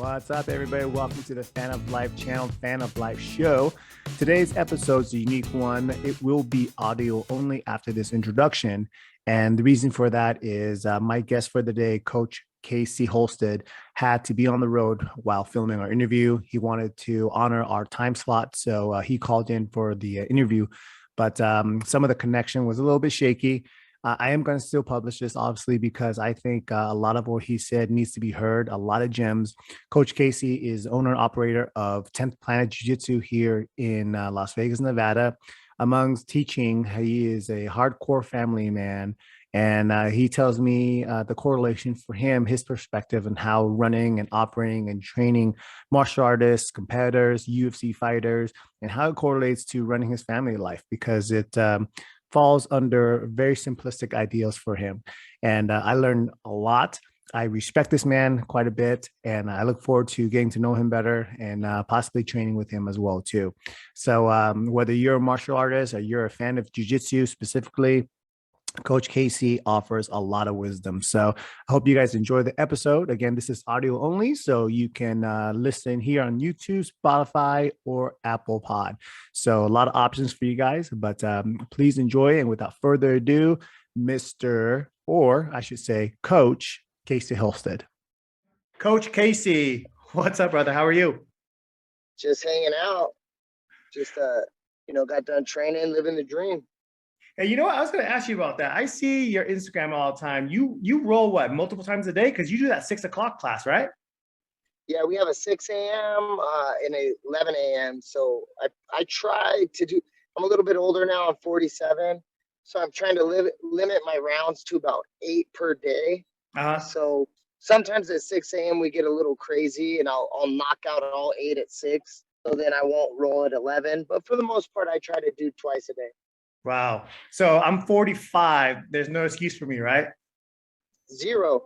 What's up, everybody? Welcome to the Fan of Life channel, Fan of Life show. Today's episode is a unique one. It will be audio only after this introduction. And the reason for that is my guest for the day, Coach Casey Halstead, had to be on the road while filming our interview. He wanted to honor our time slot, so he called in for the interview. But some of the connection was a little bit shaky. I am going to still publish this, obviously, because I think a lot of what he said needs to be heard. A lot of gems. Coach Casey is owner and operator of 10th Planet Jiu Jitsu here in Las Vegas, Nevada. Amongst teaching, he is a hardcore family man. And he tells me the correlation for him, his perspective, and how running and operating and training martial artists, competitors, UFC fighters, and how it correlates to running his family life, because it falls under very simplistic ideals for him. And I learned a lot. I respect this man quite a bit, and I look forward to getting to know him better and possibly training with him as well too. So whether you're a martial artist or you're a fan of jiu-jitsu specifically, Coach Casey offers a lot of wisdom. So I hope you guys enjoy the episode. Again, this is audio only, so you can listen here on YouTube, Spotify, or Apple Pod. So a lot of options for you guys, but please enjoy. And without further ado, Mr. or I should say, Coach Casey Halstead. Coach Casey, what's up, brother? How are you? Just hanging out. Just got done training, living the dream. Hey, you know what? I was going to ask you about that. I see your Instagram all the time. You roll what, multiple times a day? Because you do that 6 o'clock class, right? Yeah, we have a 6 a.m. And a 11 a.m. So I try to do. I'm a little bit older now. I'm 47, so I'm trying to limit my rounds to about 8 per day. So sometimes at 6 a.m. we get a little crazy, and I'll knock out all 8 at 6. So then I won't roll at 11. But for the most part, I try to do twice a day. Wow. So I'm 45. There's no excuse for me, right? Zero.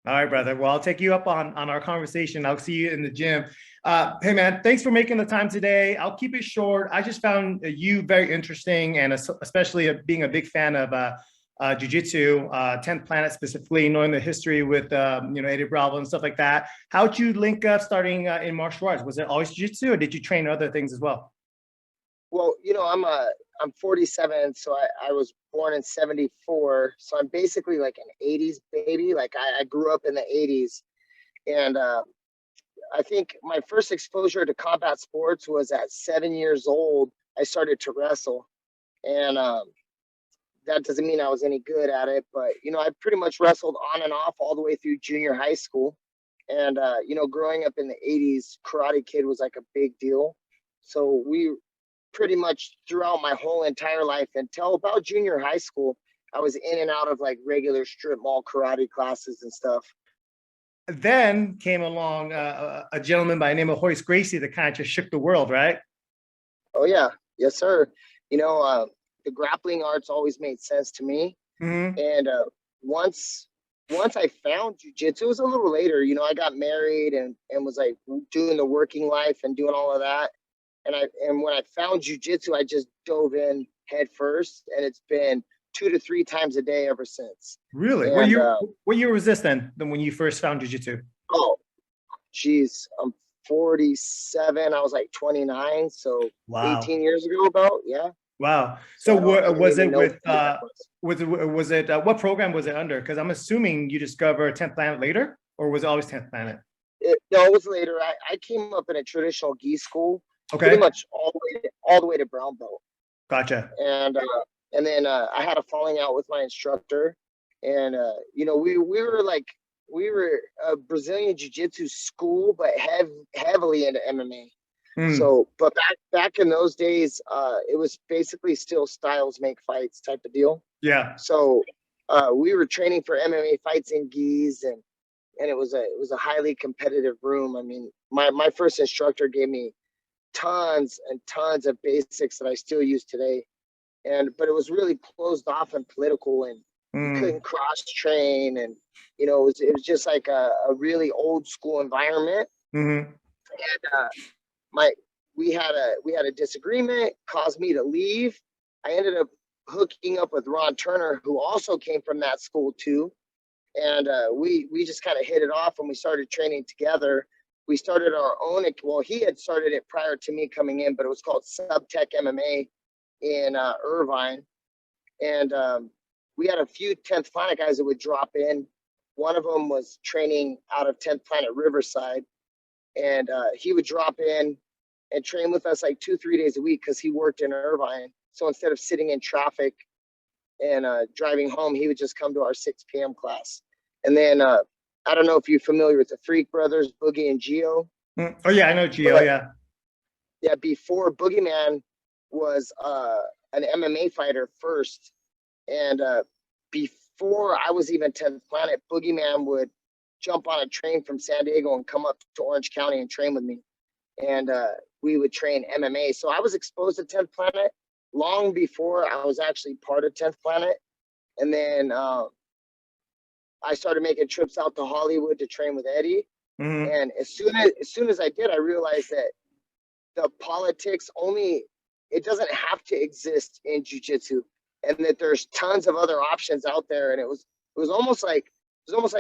All right, brother. Well, I'll take you up on our conversation. I'll see you in the gym. Hey, man, thanks for making the time today. I'll keep it short. I just found you very interesting, and especially being a big fan of jiu-jitsu, 10th Planet specifically, knowing the history with, Eddie Bravo and stuff like that. How'd you link up starting in martial arts? Was it always jiu-jitsu, or did you train other things as well? Well, I'm 47, so I was born in 74. So I'm basically like an 80s baby. Like I grew up in the 80s. And I think my first exposure to combat sports was at 7 years old. I started to wrestle. And that doesn't mean I was any good at it. But, I pretty much wrestled on and off all the way through junior high school. And, growing up in the 80s, Karate Kid was like a big deal. So we pretty much throughout my whole entire life until about junior high school, I was in and out of like regular strip mall karate classes and stuff. Then came along a gentleman by the name of Hoist Gracie that kind of just shook the world, right? Oh yeah, yes sir. The grappling arts always made sense to me. Mm-hmm. And once I found jiu-jitsu, it was a little later. I got married and was like doing the working life and doing all of that. And when I found jiu-jitsu, I just dove in head first, and it's been 2 to 3 times a day ever since. Really? What year was this then when you first found jiu-jitsu? Oh, geez, I'm 47. I was like 29, so wow. 18 years ago, about Wow. So was it what program was it under? Because I'm assuming you discovered 10th Planet later, or was it always 10th Planet? No, it was later. I came up in a traditional gi school. Okay. Pretty much all the way to brown belt. Gotcha. And then I had a falling out with my instructor, and we were a Brazilian jiu-jitsu school, but heavily into MMA. So, but back in those days, it was basically still styles make fights type of deal. Yeah. So we were training for MMA fights in gis, and it was a highly competitive room. I mean, my first instructor gave me tons and tons of basics that I still use today. But it was really closed off and political, and you couldn't cross train. And, it was just like a really old school environment. Mm-hmm. And we had a disagreement, caused me to leave. I ended up hooking up with Ron Turner, who also came from that school too. And we just kind of hit it off, and we started training together. we started our own. Well, he had started it prior to me coming in, but it was called Subtech MMA in Irvine. And we had a few 10th Planet guys that would drop in. One of them was training out of 10th Planet Riverside. And he would drop in and train with us like 2-3 days a week because he worked in Irvine. So instead of sitting in traffic and driving home, he would just come to our 6 p.m. class. And then I don't know if you're familiar with the Freak Brothers, Boogie and Geo. Oh yeah, I know Geo. Yeah. Yeah, before Boogeyman was an MMA fighter first, and before I was even 10th Planet, Boogeyman would jump on a train from San Diego and come up to Orange County and train with me, and we would train MMA. So I was exposed to 10th Planet long before I was actually part of 10th Planet, and then I started making trips out to Hollywood to train with Eddie. Mm-hmm. And as soon as I did, I realized that the politics it doesn't have to exist in jiu-jitsu, and that there's tons of other options out there. And it was almost like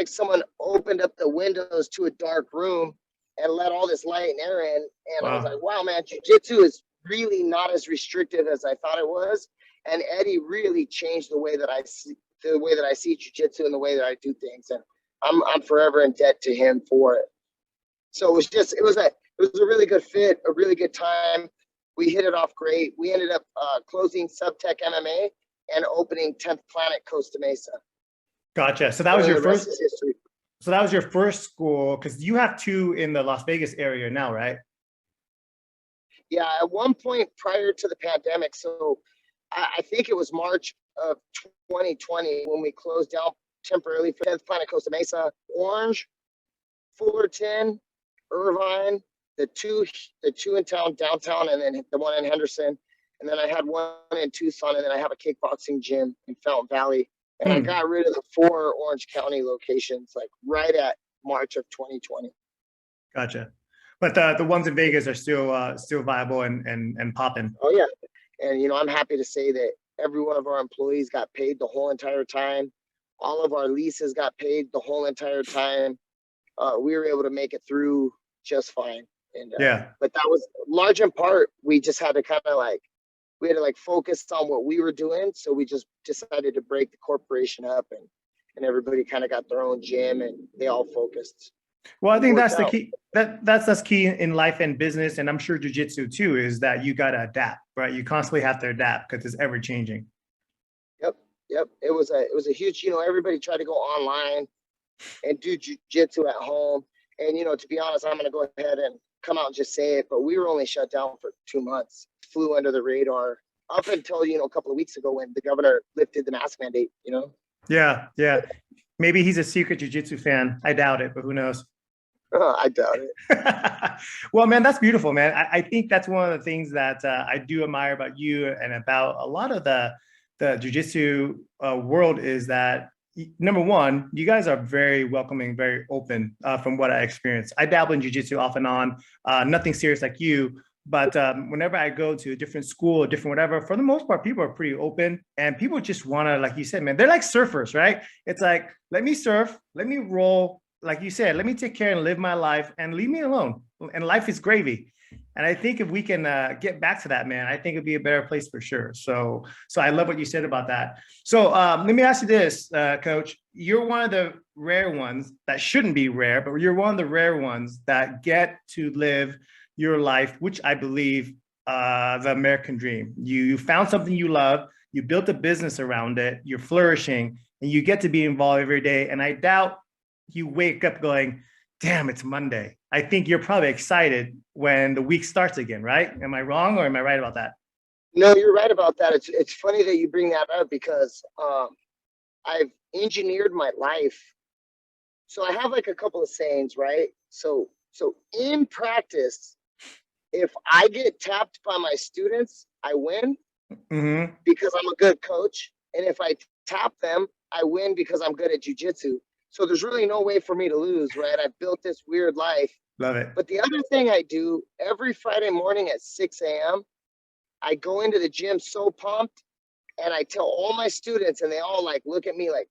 someone opened up the windows to a dark room and let all this light and air in. And wow. I was like, wow, man, jiu-jitsu is really not as restrictive as I thought it was. And Eddie really changed the way that I see jiu-jitsu and the way that I do things. And I'm forever in debt to him for it. So it was a really good fit, a really good time. We hit it off great. We ended up closing Subtech MMA and opening 10th Planet Costa Mesa. Gotcha. So that was your first history. So that was your first school, because you have 2 in the Las Vegas area now, right? Yeah, at one point prior to the pandemic. So I think it was March of 2020 when we closed down temporarily for 10th Planet Costa Mesa, Orange, Fullerton, Irvine, the two in downtown, and then the one in Henderson. And then I had one in Tucson, and then I have a kickboxing gym in Fountain Valley. And I got rid of the 4 Orange County locations, like right at March of 2020. Gotcha. But the ones in Vegas are still viable and popping. Oh yeah. And I'm happy to say that every one of our employees got paid the whole entire time. All of our leases got paid the whole entire time. We were able to make it through just fine. And yeah, but that was large in part, we just had to kind of focus on what we were doing. So we just decided to break the corporation up, and everybody kind of got their own gym, and they all focused. Well, I think that's the key. That's key in life and business, and I'm sure jiu-jitsu too, is that you got to adapt, right? You constantly have to adapt because it's ever changing. Yep. It was a huge, everybody tried to go online and do jiu-jitsu at home. And, to be honest, I'm going to go ahead and come out and just say it, but we were only shut down for 2 months, flew under the radar up until, a couple of weeks ago when the governor lifted the mask mandate, Yeah. Maybe he's a secret jiu-jitsu fan. I doubt it, but who knows? I doubt it. Well, man, that's beautiful, man. I think that's one of the things that I do admire about you and about a lot of the jiu-jitsu world is that, number one, you guys are very welcoming, very open from what I experienced. I dabble in jiu-jitsu off and on, nothing serious like you. But whenever I go to a different school, a different whatever, for the most part, people are pretty open, and people just want to, like you said, man, they're like surfers, right? It's like, let me surf, let me roll, like you said, let me take care and live my life and leave me alone. And life is gravy. And I think if we can get back to that, man, I think it'd be a better place for sure. So I love what you said about that. So let me ask you this, Coach. You're one of the rare ones that shouldn't be rare, but you're one of the rare ones that get to live your life, which I believe the American dream. You found something you love, you built a business around it, you're flourishing, and you get to be involved every day. And I doubt you wake up going, damn, it's Monday. I think you're probably excited when the week starts again, right? Am I wrong or am I right about that? No, you're right about that. It's funny that you bring that up because I've engineered my life. So I have like a couple of sayings, right? So in practice, if I get tapped by my students, I win because I'm a good coach. And if I tap them, I win because I'm good at jiu-jitsu. So there's really no way for me to lose, right? I've built this weird life. Love it. But the other thing I do every Friday morning at 6 a.m., I go into the gym so pumped, and I tell all my students, and they all look at me like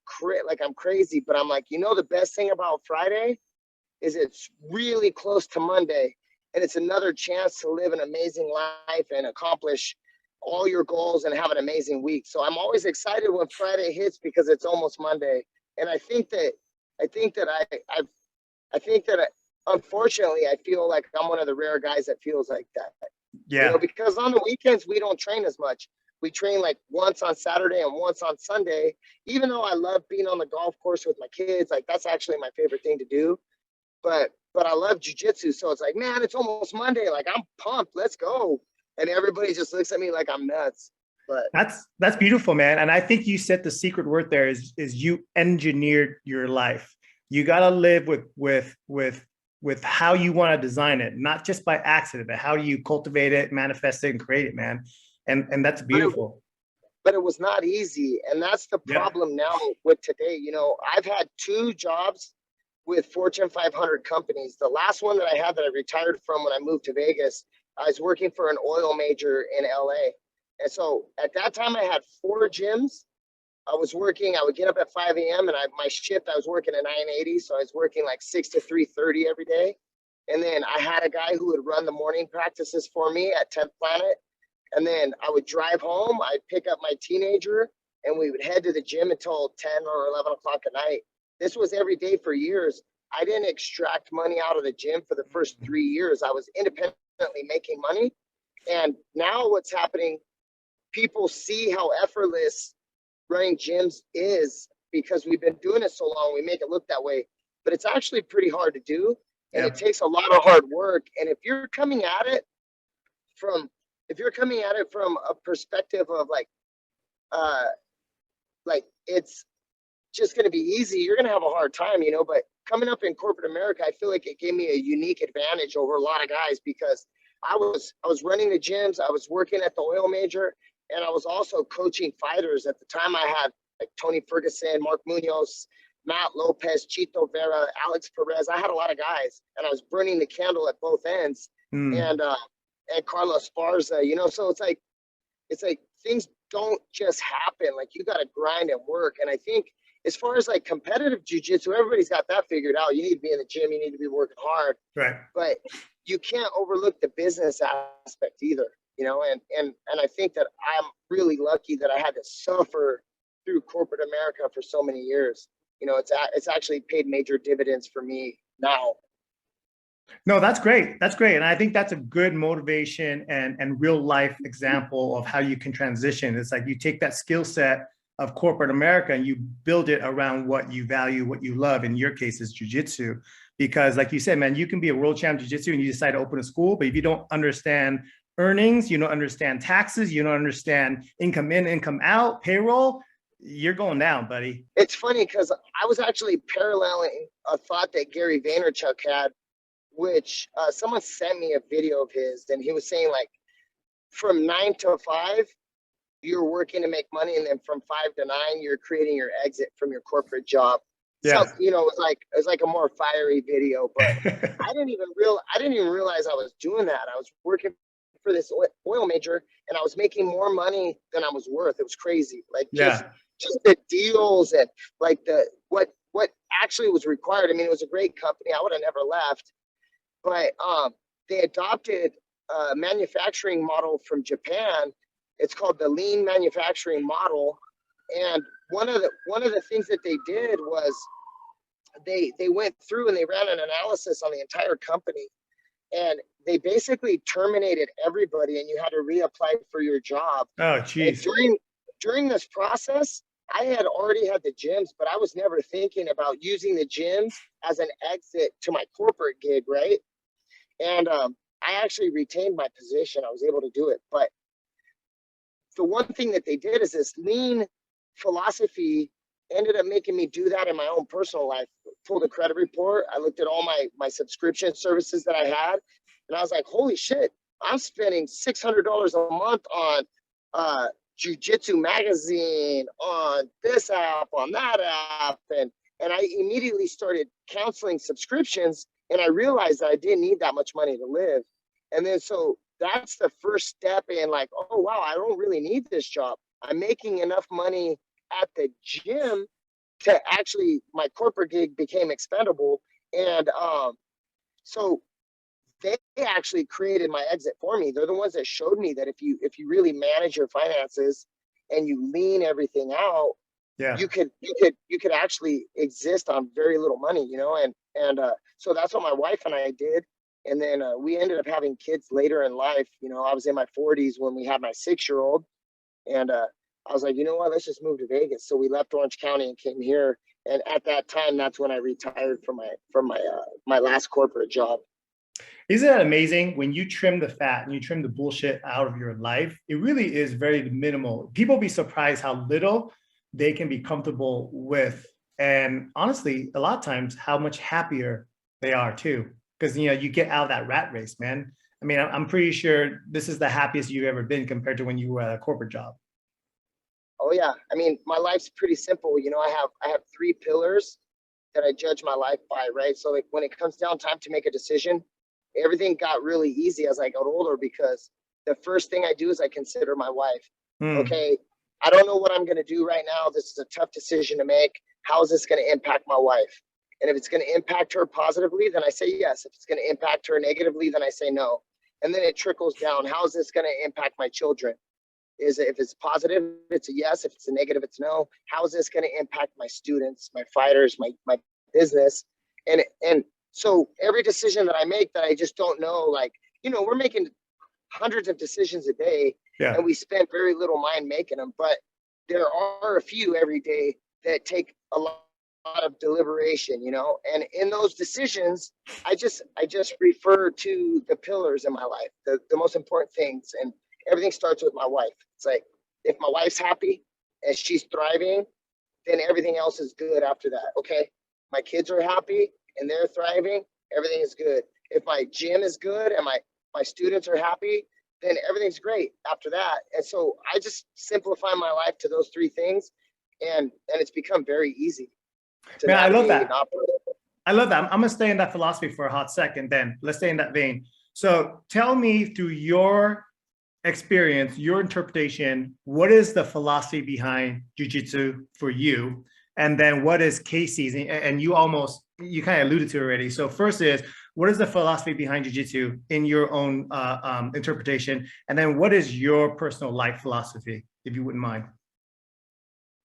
I'm crazy. But I'm like, the best thing about Friday is it's really close to Monday, and it's another chance to live an amazing life and accomplish all your goals and have an amazing week. So I'm always excited when Friday hits because it's almost Monday. And I think that unfortunately, I feel like I'm one of the rare guys that feels like that. Yeah. Because on the weekends we don't train as much. We train like once on Saturday and once on Sunday. Even though I love being on the golf course with my kids, like that's actually my favorite thing to do. But I love jujitsu, so it's like, man, it's almost Monday. Like I'm pumped. Let's go. And everybody just looks at me like I'm nuts. But that's beautiful, man. And I think you said the secret word there is you engineered your life. You got to live with how you want to design it, not just by accident, but how do you cultivate it, manifest it, and create it, man. And that's beautiful. But it was not easy. And that's the problem now with today. I've had 2 jobs with Fortune 500 companies. The last one that I had that I retired from when I moved to Vegas, I was working for an oil major in LA. And so at that time I had 4 gyms. I would get up at 5 a.m. and my shift, I was working at 980. So I was working like 6 to 3:30 every day. And then I had a guy who would run the morning practices for me at 10th Planet. And then I would drive home, I'd pick up my teenager, and we would head to the gym until 10 or 11 o'clock at night. This was every day for years. I didn't extract money out of the gym for the first 3 years. I was independently making money. And now what's happening, people see how effortless running gyms is because we've been doing it so long. We make it look that way, but it's actually pretty hard to do. And it takes a lot of hard work. And if you're coming at it from a perspective of like it's just going to be easy, you're going to have a hard time, but coming up in corporate America, I feel like it gave me a unique advantage over a lot of guys because I was running the gyms, I was working at the oil major, and I was also coaching fighters. At the time I had like Tony Ferguson, Mark Munoz, Matt Lopez, Chito Vera, Alex Perez. I had a lot of guys, and I was burning the candle at both ends. And Carlos Esparza, so it's like things don't just happen. Like you got to grind and work. And I think as far as like competitive jiu-jitsu, everybody's got that figured out. You need to be in the gym, you need to be working hard, right? But you can't overlook the business aspect either, and I think that I'm really lucky that I had to suffer through corporate America for so many years. It's actually paid major dividends for me now. No, that's great. That's great. And I think that's a good motivation and real life example of how you can transition. It's like you take that skill set of corporate America and you build it around what you value, what you love. In your case, is jiu-jitsu. Because like you said, man, you can be a world champ jiu-jitsu and you decide to open a school, but if you don't understand earnings, you don't understand taxes, you don't understand income in, income out, payroll, you're going down, buddy. It's funny because I was actually paralleling a thought that Gary Vaynerchuk had, which someone sent me a video of his, and he was saying like from 9 to 5, you're working to make money, and then from 5 to 9, you're creating your exit from your corporate job. Yeah. So, it was like a more fiery video, but I didn't even realize I was doing that. I was working for this oil major, and I was making more money than I was worth. It was crazy. Like just the deals and like what actually was required. I mean, it was a great company. I would have never left, but they adopted a manufacturing model from Japan. It's called the lean manufacturing model. And one of the things that they did was they went through and they ran an analysis on the entire company, and they basically terminated everybody, and you had to reapply for your job. Oh, geez. During this process, I had already had the gyms, but I was never thinking about using the gyms as an exit to my corporate gig, right? And I actually retained my position. I was able to do it. But the one thing that they did is this lean philosophy ended up making me do that in my own personal life. Pulled a credit report. I looked at all my subscription services that I had, and I was like, holy shit, I'm spending $600 a month on Jiu-Jitsu magazine, on this app, on that app. And I immediately started canceling subscriptions, and I realized that I didn't need that much money to live. And then so that's the first step in like, oh, wow, I don't really need this job. I'm making enough money at the gym to actually, my corporate gig became expendable. And so they actually created my exit for me. They're the ones that showed me that if you really manage your finances and you lean everything out, Yeah. you could actually exist on very little money, and so that's what my wife and I did. And then we ended up having kids later in life. I was in my 40s when we had my 6-year-old, and I was like, you know what, let's just move to Vegas. So we left Orange County and came here. And at that time, that's when I retired from my last corporate job. Isn't that amazing? When you trim the fat and you trim the bullshit out of your life, it really is very minimal. People be surprised how little they can be comfortable with. And honestly, a lot of times how much happier they are too. Because you get out of that rat race, man. I mean, I'm pretty sure this is the happiest you've ever been compared to when you were at a corporate job. Oh yeah, I mean, my life's pretty simple. I have 3 pillars that I judge my life by, right? So like when it comes down time to make a decision, everything got really easy as I got older, because the first thing I do is I consider my wife. Hmm. Okay, I don't know what I'm going to do right now. This is a tough decision to make. How is this going to impact my wife? And if it's going to impact her positively, then I say yes. If it's going to impact her negatively, then I say no. And then it trickles down. How is this going to impact my children? Is if it's positive, it's a yes. If it's a negative, it's no. How is this going to impact my students, my fighters, my business? And so every decision that I make that I just don't know, like, we're making hundreds of decisions a day, Yeah. and we spend very little mind making them. But there are a few every day that take a lot of deliberation, and in those decisions, I just refer to the pillars in my life, the most important things. And everything starts with my wife. It's like, if my wife's happy and she's thriving, then everything else is good after that. Okay. My kids are happy and they're thriving, everything is good. If my gym is good and my students are happy, then everything's great after that. And so I just simplify my life to those 3 things, and it's become very easy to Man, I love navigate and that. operate. I love that. I'm going to stay in that philosophy for a hot second then. Let's stay in that vein. So tell me, through your experience, your interpretation, what is the philosophy behind jiu-jitsu for you? And then what is Casey's? And you kind of alluded to it already. So first is, what is the philosophy behind jiu-jitsu in your own interpretation? And then what is your personal life philosophy, if you wouldn't mind?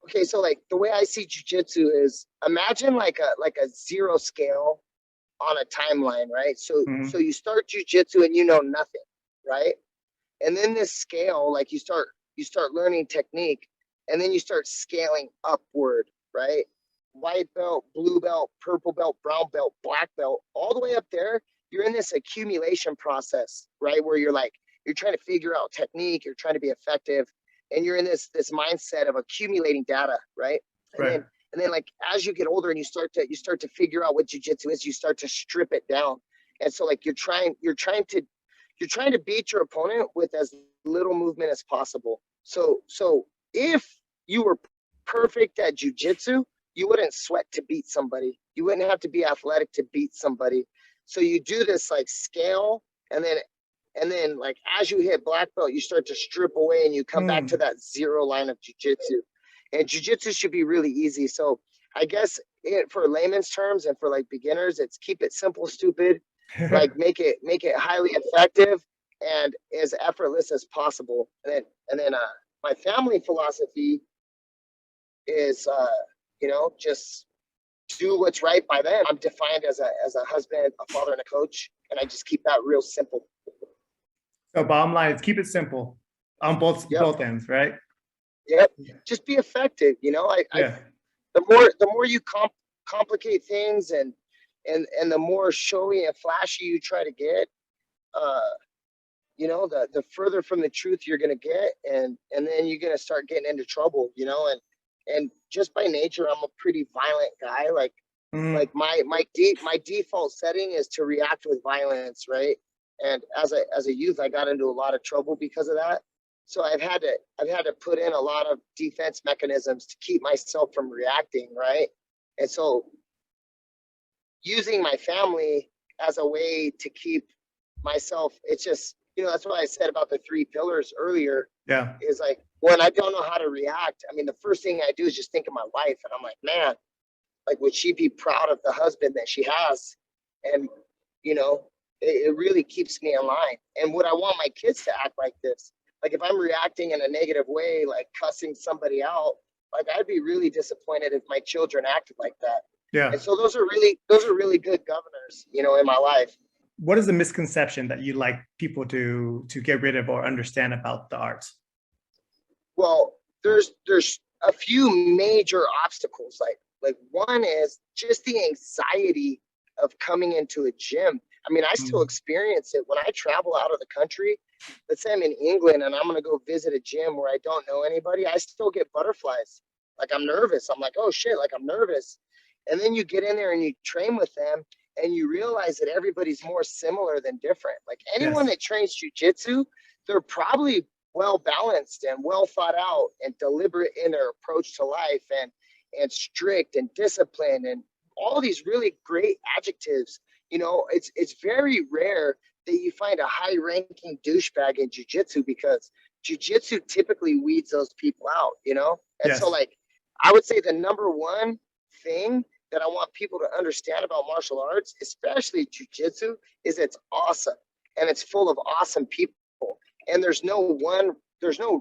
Okay, so like the way I see jujitsu is, imagine like a zero scale on a timeline, right? So Mm-hmm. so you start jujitsu and you know nothing, right? And then this scale, like you start learning technique, and then you start scaling upward, right? White belt, blue belt, purple belt, brown belt, black belt, all the way up there. You're in this accumulation process, right? Where you're trying to figure out technique, you're trying to be effective, and you're in this mindset of accumulating data, right? And Right. then and then like as you get older and you start to figure out what jujitsu is, you start to strip it down. And so like you're trying to beat your opponent with as little movement as possible. So if you were perfect at jujitsu, you wouldn't sweat to beat somebody. You wouldn't have to be athletic to beat somebody. So you do this like scale, and then like as you hit black belt, you start to strip away and you come back to Mm. that zero line of jujitsu. And jujitsu should be really easy. So I guess for layman's terms and for like beginners, it's keep it simple, stupid, like make it highly effective and as effortless as possible. And then my family philosophy is just do what's right by them. I'm defined as a husband, a father, and a coach, and I just keep that real simple. So bottom line is keep it simple on both Yep, both ends, right? yep. Just be effective. I Yeah. the more you complicate things, and the more showy and flashy you try to get, uh, the further from the truth you're gonna get, and then you're gonna start getting into trouble. And just by nature, I'm a pretty violent guy. Like Mm. my default setting is to react with violence, right? And as a youth, I got into a lot of trouble because of that. So I've had to put in a lot of defense mechanisms to keep myself from reacting, right? And so using my family as a way to keep myself, it's just, that's what I said about the 3 pillars earlier, Yeah. is like when I don't know how to react, I mean, the first thing I do is just think of my wife, and I'm like, man, Like, would she be proud of the husband that she has? And, you know, it really keeps me in line. And would I want my kids to act like this? Like, if I'm reacting in a negative way, like cussing somebody out, like, I'd be really disappointed if my children acted like that. Yeah. And so those are really good governors, you know, in my life. What is the misconception that you'd like people to get rid of or understand about the arts? Well, there's a few major obstacles. Like one is just the anxiety of coming into a gym. I mean, I still experience it when I travel out of the country. Let's say I'm in England and I'm going to go visit a gym where I don't know anybody. I still get butterflies. Like, I'm nervous. I'm like, oh shit, like, I'm nervous. And then you get in there and you train with them and you realize that everybody's more similar than different. Like, anyone Yes. that trains jujitsu, they're probably well balanced and well thought out and deliberate in their approach to life, and strict and disciplined and all these really great adjectives. You know, it's very rare that you find a high ranking douchebag in jiu-jitsu, because jiu-jitsu typically weeds those people out, you know? And so, Yes. like, I would say the number one thing that I want people to understand about martial arts, especially jiu-jitsu, is it's awesome and it's full of awesome people. And there's no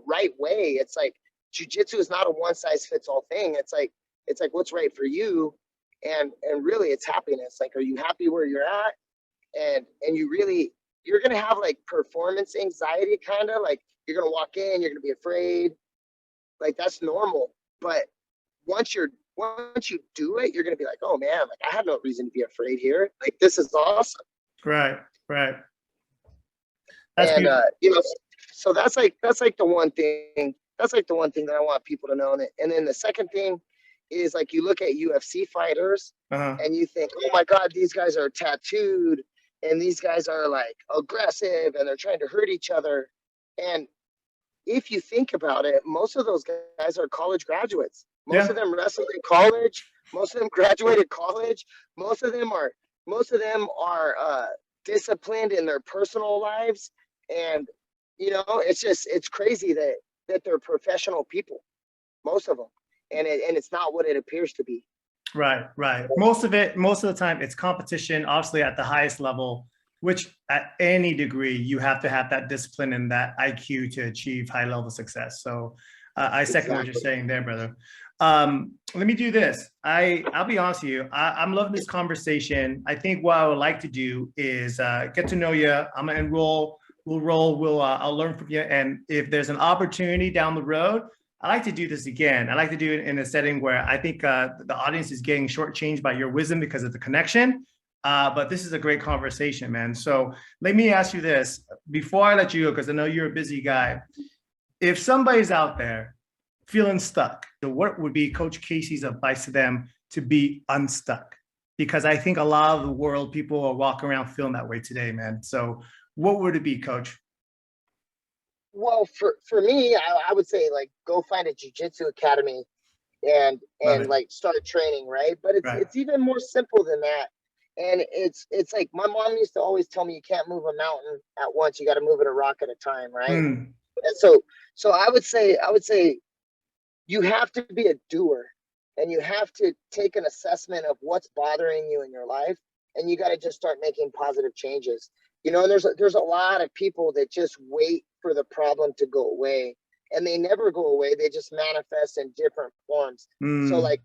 right way. It's like, jiu-jitsu is not a one size fits all thing. It's like what's right for you. And really, it's happiness. Like, are you happy where you're at? And you're gonna have like performance anxiety, kind of like, you're gonna walk in, you're gonna be afraid. Like, that's normal. But once you do it, you're gonna be like, oh man, like, I have no reason to be afraid here. Like, this is awesome. Right. Right. That's And beautiful. you know, so that's like the one thing. That's like the one thing that I want people to know. And then the second thing is, like, you look at UFC fighters Uh-huh. and you think, oh my God, these guys are tattooed and these guys are like aggressive and they're trying to hurt each other. And if you think about it, most of those guys are college graduates. Most of Yeah. them wrestled in college. Most of them graduated college. Most of them are disciplined in their personal lives. And you know, it's crazy that they're professional people, most of them, and it's not what it appears to be. Right. Right. Most of the time, it's competition, obviously at the highest level, which at any degree, you have to have that discipline and that IQ to achieve high level success. So I second what you're Exactly. saying there, brother. Let me do this. I'll be honest with you. I'm loving this conversation. I think what I would like to do is get to know you. I'm gonna enroll. We'll roll. I'll learn from you. And if there's an opportunity down the road, I like to do this again. I like to do it in a setting where I think the audience is getting shortchanged by your wisdom because of the connection. But this is a great conversation, man. So let me ask you this before I let you go, because I know you're a busy guy. If somebody's out there feeling stuck, what would be Coach Casey's advice to them to be unstuck? Because I think a lot of the world, people are walking around feeling that way today, man. So what would it be, Coach? Well, for me, I would say, like, go find a jiu-jitsu academy Love and it. like start training, right? But it's Right. it's even more simple than that. And it's like, my mom used to always tell me, you can't move a mountain at once. You got to move it a rock at a time, right? Mm, And so I would say you have to be a doer, and you have to take an assessment of what's bothering you in your life, and you got to just start making positive changes. You know, and there's a lot of people that just wait for the problem to go away, and they never go away. They just manifest in different forms. So, mm, like,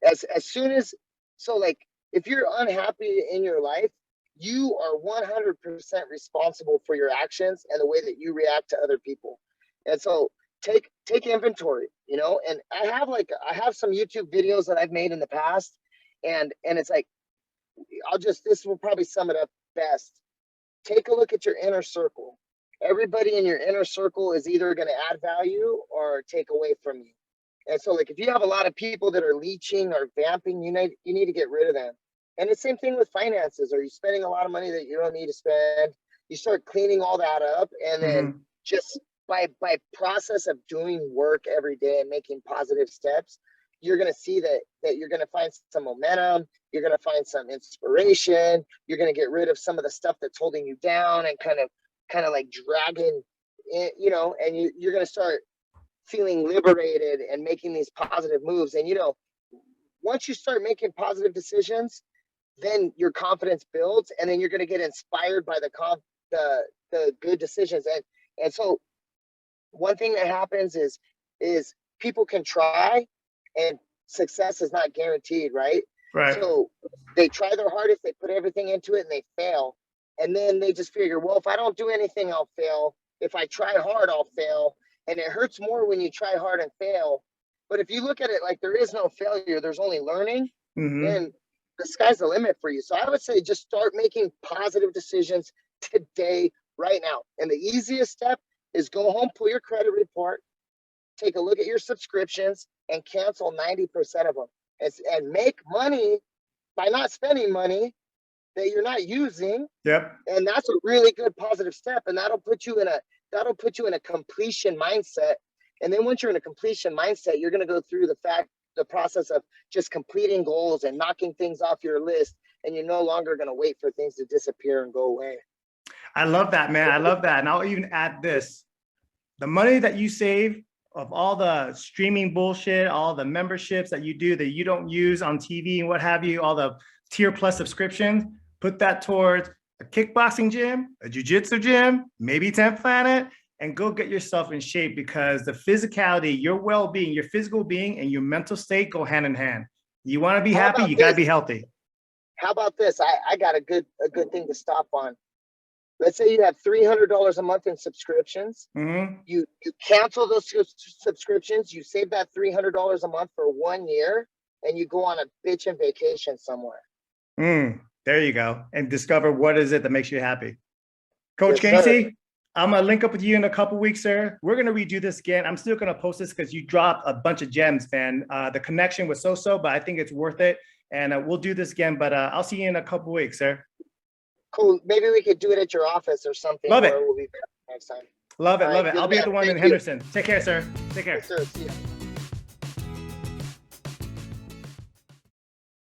as soon as so like if you're unhappy in your life, you are 100% responsible for your actions and the way that you react to other people. And so take inventory, you know. And I have some YouTube videos that I've made in the past, and it's like, this will probably sum it up best. Take a look at your inner circle. Everybody in your inner circle is either going to add value or take away from you. And so, like, if you have a lot of people that are leeching or vamping, you need to get rid of them. And the same thing with finances. Are you spending a lot of money that you don't need to spend? You start cleaning all that up, and then mm-hmm. just by process of doing work every day and making positive steps, you're gonna see that you're gonna find some momentum. You're gonna find some inspiration. You're gonna get rid of some of the stuff that's holding you down and kind of like dragging, you know. And you're gonna start feeling liberated and making these positive moves. And you know, once you start making positive decisions, then your confidence builds, and then you're going to get inspired by the good decisions. And so one thing that happens is people can try, and success is not guaranteed, right? Right. So they try their hardest, they put everything into it, and they fail. And then they just figure, well, if I don't do anything, I'll fail. If I try hard, I'll fail. And it hurts more when you try hard and fail. But if you look at it like there is no failure, there's only learning, then the sky's the limit for you. So I would say just start making positive decisions today, right now. And the easiest step is go home, pull your credit report, take a look at your subscriptions, and cancel 90% of them. And make money by not spending money that you're not using. Yep. And that's a really good positive step. And that'll put you in a completion mindset. And then once you're in a completion mindset, you're going to go through the process of just completing goals and knocking things off your list. And you're no longer going to wait for things to disappear and go away. I love that, man. I love that. And I'll even add this. The money that you save of all the streaming bullshit, all the memberships that you do that you don't use on TV and what have you, all the tier plus subscriptions, put that towards a kickboxing gym, a jiu-jitsu gym, maybe 10th Planet, and go get yourself in shape, because the physicality, your well-being, your physical being, and your mental state go hand in hand. You want to be happy, you got to be healthy. How about this? I got a good thing to stop on. Let's say you have $300 a month in subscriptions. You cancel those subscriptions. You save that $300 a month for 1 year, and you go on a bitchin' vacation somewhere. There you go. And discover what is it that makes you happy. Coach Yes, Casey, sir. I'm going to link up with you in a couple weeks, sir. We're going to redo this again. I'm still going to post this because you dropped a bunch of gems, man. The connection was so-so, but I think it's worth it. And we'll do this again, but I'll see you in a couple weeks, sir. Cool. Maybe we could do it at your office or something. Love it. We'll be back next time. Love it. All love right, it. I'll be at the one in thank you. Henderson. Take care, sir. Take care. Yes, sir. See ya.